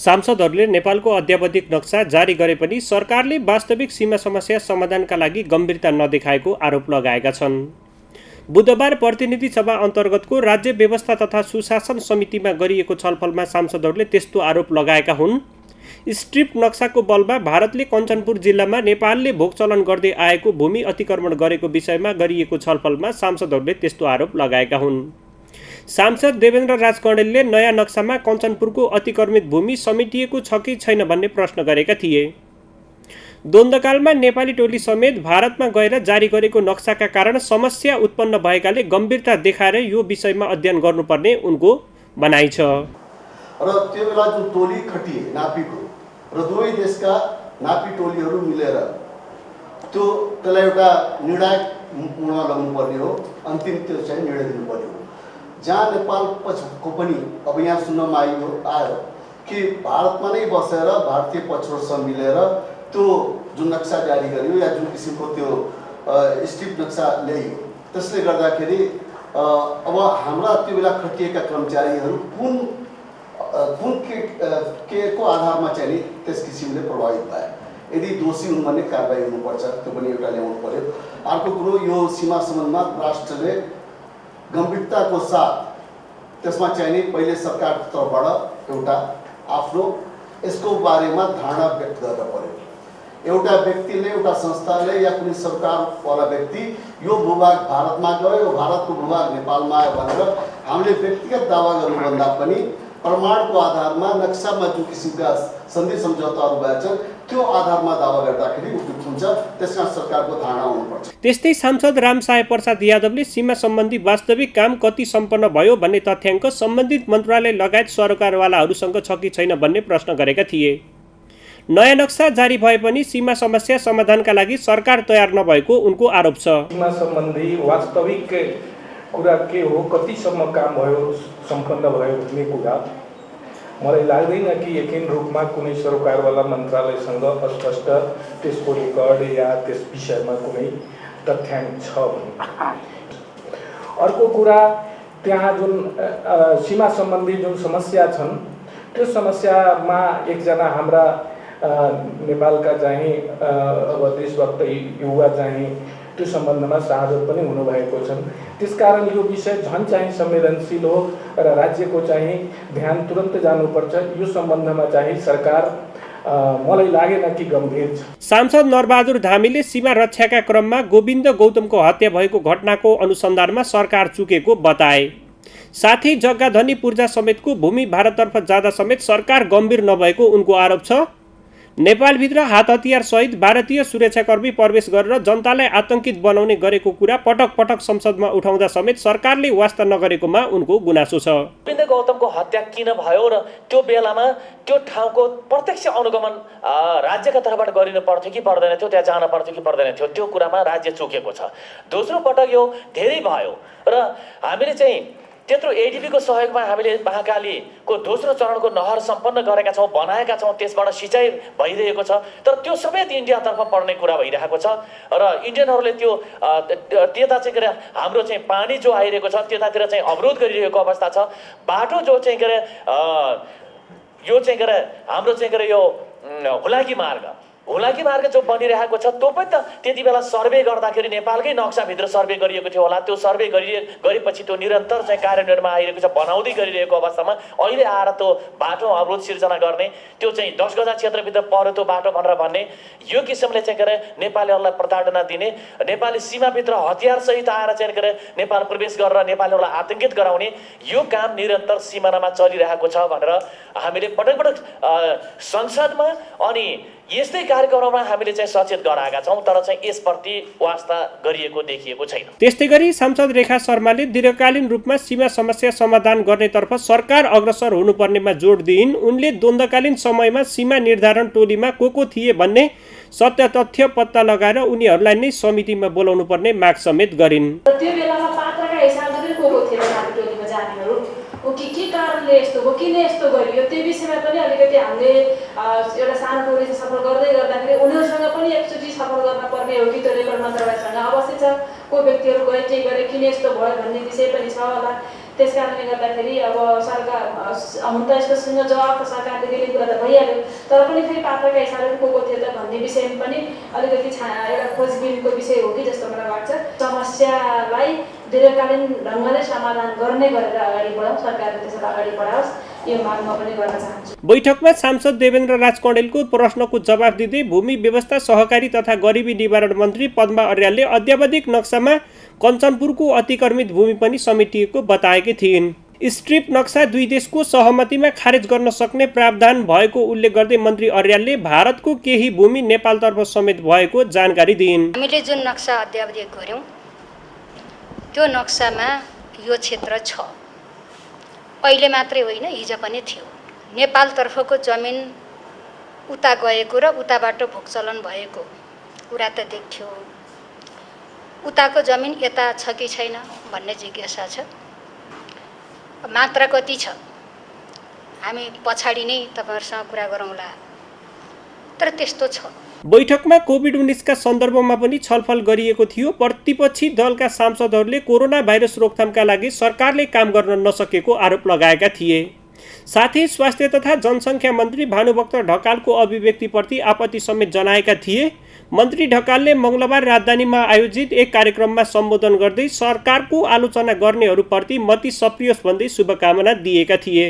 सांसदहरूले नेपालको अद्यावधिक नक्सा जारी गरे पनि सरकारले वास्तविक सीमा समस्या समाधानका लागि गम्भीरता नदेखाएको आरोप लगाएका छन्। बुधबार प्रतिनिधि सभा अन्तर्गतको राज्य व्यवस्था तथा सुशासन समितिमा गरिएको छलफलमा सांसदहरूले त्यस्तो आरोप लगाएका हुन्। स्ट्रिप नक्साको बलमा भारतले कञ्चनपुर जिल्लामा नेपालले भोगचलन गर्दै आएको भूमि अतिक्रमण गरेको विषयमा गरिएको छलफलमा सांसदहरूले त्यस्तो आरोप लगाएका हुन्। सांसद देवेन्द्र राज कँडेलले नयाँ नक्सामा कञ्चनपुरको अतिक्रमित भूमि समेटिएको छ कि छैन भन्ने प्रश्न गरेका थिए। द्वन्द्वकालमा नेपाली टोली समेत भारतमा गएर जारी गरेको नक्साका कारण समस्या उत्पन्न भएकाले गम्भीरता देखाएर यो विषयमा अध्ययन गर्नुपर्ने उनको भनाइ छ। र त्यो बेला जुन टोली खटिए नापीको र दुवै देशका नापी टोलीहरू मिलेर त्यसलाई एउटा निर्णायक मोडमा ल्याउनुपर्ने हो, अन्तिम त्यो चाहिँ निर्णय दिनुपर्ने हो। जहाँ नेपाल पक्षको पनि अब यहाँ सुन्नमा आयो कि भारतमा नै बसेर भारतीय पक्षहरूसँग मिलेर त्यो जुन नक्सा जारी गरियो या जुन किसिमको त्यो स्ट्रिप नक्सा ल्याइयो, त्यसले गर्दाखेरि अब हाम्रा त्यो बेला खटिएका कर्मचारीहरू कुन के को आधारमा चाहिँ त्यस किसिमले प्रभावित भए। यदि दोषी हुन् भने कारबाही हुनुपर्छ, त्यो पनि एउटा ल्याउनु पर्यो। अर्को कुरो, यो सीमा सम्बन्धमा राष्ट्रले गम्भीरताको साथ त्यसमा चाहिँ पहिले सरकारको तर्फबाट एउटा आफ्नो यसको बारेमा धारणा व्यक्त गर्न पर्यो। एउटा व्यक्तिले, एउटा संस्थाले या कुनै सरकारवाला व्यक्ति यो भूभाग भारतमा गयो, भारतको भूभाग नेपालमा आयो भनेर हामीले व्यक्तिगत दावा गर्नुभन्दा पनि प्रमाणको आधारमा नक्सामा जुन किसिमका सन्धि सम्झौताहरू भएका छन् त्यो आधारमा दावा गर्दाखेरि उपयुक्त हुन्छ। त्यसमा सरकारको धारणा हुनुपर्छ। त्यस्तै सांसद रामसाय प्रसाद यादवले सीमा सम्बन्धी वास्तविक काम कति सम्पन्न भयो भन्ने तथ्याङ्क सम्बन्धित मन्त्रालय लगायत सरकारवालाहरूसँग छ कि छैन भन्ने प्रश्न गरेका थिए। नयाँ नक्सा जारी भए पनि सीमा समस्या समाधानका लागि सरकार तयार नभएको उनको आरोप छ। सीमा सम्बन्धी वास्तविक कुरा के हो, कतिसम्म काम भयो, सम्पन्न भयो भन्ने कुरा मलाई लाग्दैन कि यकिन रूपमा कुनै सरकारवाला मन्त्रालयसँग अस्पष्ट त्यसको रेकर्ड या त्यस विषयमा कुनै तथ्याङ्क छ भन्ने। अर्को कुरा, त्यहाँ जुन सीमा सम्बन्धी जुन समस्या छन् त्यो समस्यामा एकजना हाम्रा नेपालका चाहिँ अब देशभक्त युवा चाहिँ त्यो सम्बन्धमा शहादत पनि हुनुभएको छन्। त्यसकारण यो विषय झन् चाहिँ संवेदनशील हो र राज्यको चाहिँ ध्यान तुरन्त जानुपर्छ। यो सम्बन्धमा चाहिँ सरकार मलाई लागेन कि गम्भीर छ। सांसद नरबहादुर धामीले सीमा रक्षाका क्रममा गोविन्द गौतमको हत्या भएको घटनाको अनुसन्धानमा सरकार चुकेको बताए। साथै जग्गाधनी पूर्जा समेतको भूमि भारततर्फ जाँदा समेत सरकार गम्भीर नभएको उनको आरोप छ। नेपालभित्र हात हतियार सहित भारतीय सुरक्षाकर्मी प्रवेश गरेर जनतालाई आतंकित बनाउने गरेको कुरा पटक पटक संसदमा उठाउँदा समेत सरकारले वास्ता नगरेकोमा उनको गुनासो छ। गोविन्द गौतमको हत्या किन भयो र त्यो बेलामा त्यो ठाउँको प्रत्यक्ष अनुगमन राज्यका तर्फबाट गरिनु पर्थ्यो कि पर्दैन थियो, त्यहाँ जान पर्थ्यो कि पर्दैन थियो, त्यो कुरामा राज्य चुकेको छ। दोस्रो पटक यो धेरै भयो र हामीले चाहिँ त्यत्रो एडिबीको सहयोगमा हामीले महाकालीको दोस्रो चरणको नहर सम्पन्न गरेका छौँ, बनाएका छौँ, त्यसबाट सिँचाइ भइरहेको छ। तर त्यो समेत इन्डियातर्फ पर्ने कुरा भइरहेको छ र इन्डियनहरूले त्यो त्यता चाहिँ के अरे हाम्रो चाहिँ पानी जो आइरहेको छ त्यतातिर चाहिँ अवरोध गरिरहेको अवस्था छ। बाटो जो चाहिँ के अरे यो चाहिँ के अरे हाम्रो चाहिँ के अरे यो हुलाकी मार्ग जो बनिरहेको छ त्यो पनि त त्यति बेला सर्वे गर्दाखेरि नेपालकै नक्साभित्र सर्वे गरिएको थियो होला। त्यो सर्वे गरेपछि त्यो निरन्तर चाहिँ कार्यान्वयनमा आइरहेको छ, बनाउँदै गरिरहेको अवस्थामा अहिले आएर त्यो बाटो अवरोध सिर्जना गर्ने, त्यो चाहिँ 10 गजा क्षेत्रभित्र पर्यो त्यो बाटो भनेर भन्ने, यो किसिमले चाहिँ के अरे नेपालीहरूलाई प्रताडना दिने, नेपाली सीमाभित्र हतियारसहित आएर चाहिँ के अरे नेपाल प्रवेश गरेर नेपालीहरूलाई आतंकित गराउने यो काम निरन्तर सिमानामा चलिरहेको छ भनेर हामीले पटक पटक संसदमा अनि यस्तै कार्यक्रममा हामीले चाहिँ सचेत गराएका छौँ, तर चाहिँ यसप्रति वास्ता गरिएको देखिएको छैन। त्यस्तै गरी सांसद रेखा शर्माले दीर्घकालीन रूपमा सीमा समस्या समाधान गर्नेतर्फ सरकार अग्रसर हुनुपर्नेमा जोड दिइन्। उनले द्वन्द्वकालीन समयमा सीमा निर्धारण टोलीमा को थिए भन्ने सत्य तथ्य पत्ता लगाएर उनीहरूलाई नै समितिमा बोलाउनु पर्ने माग समेत गरिन्। त्यो बेलामा पात्रका हिसाबले पनि को थिए नापी टोलीमा जानेहरू, के कारणले यस्तो हो, किन यस्तो गरियो, त्यो विषयमा पनि अलिकति हामीले एउटा सानो टोली सफल गर्दै गर्दाखेरि उनीहरूसँग पनि एकचोटि सफल गर्न पर्ने हो कि त्यो रेकर्ड मन्त्रालयसँग अवश्य छ। को व्यक्तिहरू गए के गरे, किन यस्तो भयो भन्ने विषय पनि छ होला। त्यस कारणले गर्दाखेरि अब सरकार हुन त यसको जवाब त सरकारले दिने कुरा त भइहाल्यो, तर पनि फेरि पात्रका हिसाबले को थियो त भन्ने विषयमा पनि अलिकति एउटा खोजबिनको विषय हो कि जस्तो मलाई लाग्छ। समस्यालाई दीर्घकालीन ढङ्गले समाधान गर्ने गरेर अगाडि बढाउँ, सरकारले त्यसलाई अगाडि बढाओस्, यो माग म पनि गर्न चाहन्छु। बैठकमा सांसद देवेन्द्र राज कौडेलको प्रश्नको जवाफ दिँदै भूमि व्यवस्था, सहकारी तथा गरिबी निवारण मन्त्री पद्मा अर्यालले अद्यावधिक नक्सामा कञ्चनपुरको अतिक्रमित भूमि पनि समेटिएको बताएकी थिइन्। स्ट्रिप नक्सा दुई देशको सहमतिमा खारेज गर्न सक्ने प्रावधान भएको उल्लेख गर्दै मन्त्री अर्यालले भारतको केही भूमि नेपालतर्फ समेत भएको जानकारी दिइन्। हामीले जुन नक्सा अद्यावधिक गर्यौं त्यो नक्सामा यो क्षेत्र छ, अहिले मात्रै होइन हिजो पनि थियो। नेपालतर्फको जमिन उता गएको र उताबाट भोगचलन भएको कुरा त देखियो, उताको जमिन यता छ कि छैन भन्ने जिज्ञासा छ। मात्रा कति छ हामी पछाडि नै तपाईहरुसँग कुरा गरौँला, तर त्यस्तो छ। बैठकमा कोभिड-19 का सन्दर्भमा पनि छलफल गरिएको थियो। प्रतिपक्षी दलका सांसदहरूले कोरोना भाइरस रोकथामका लागि सरकारले काम गर्न नसकेको आरोप लगाएका थिए। साथै स्वास्थ्य तथा जनसङ्ख्या मन्त्री भानुभक्त ढकालको अभिव्यक्तिप्रति आपत्ति समेत जनाएका थिए। मन्त्री ढकालले मंगलबार राजधानीमा आयोजित एक कार्यक्रममा सम्बोधन गर्दै सरकारको आलोचना गर्नेहरूप्रति मती सप्रियोस् भन्दै शुभकामना दिएका थिए।